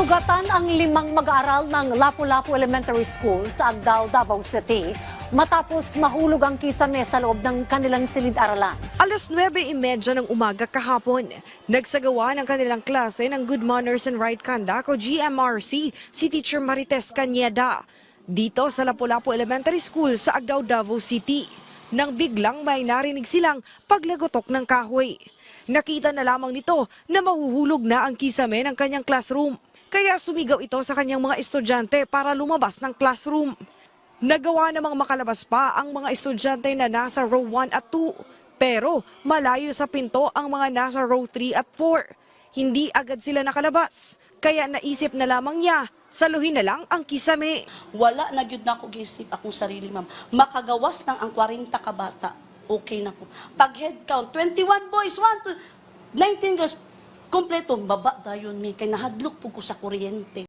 Sugatan ang 5 mag-aaral ng Lapu-Lapu Elementary School sa Agdao, Davao City matapos mahulog ang kisame sa loob ng kanilang silid-aralan. Alas 9:30 ng umaga kahapon, nagsagawa ng kanilang klase ng Good Manners and Right Conduct o GMRC si Teacher Marites Cañeda dito sa Lapu-Lapu Elementary School sa Agdao, Davao City. Nang biglang may narinig silang paglagotok ng kahoy. Nakita na lamang nito na mahuhulog na ang kisame ng kanyang classroom. Kaya sumigaw ito sa kanyang mga estudyante para lumabas ng classroom. Nagawa namang makalabas pa ang mga estudyante na nasa row 1 at 2. Pero malayo sa pinto ang mga nasa row 3 at 4. Hindi agad sila nakalabas. Kaya naisip na lamang niya, saluhin na lang ang kisame. Wala na gyud na ako gisip akong sarili, ma'am. Makagawas ng ang 40 ka bata. Okay na ko. Pag head count, 21 boys, 19 girls, kompleto, baba dayon mi kay nahadlok po ko sa kuryente.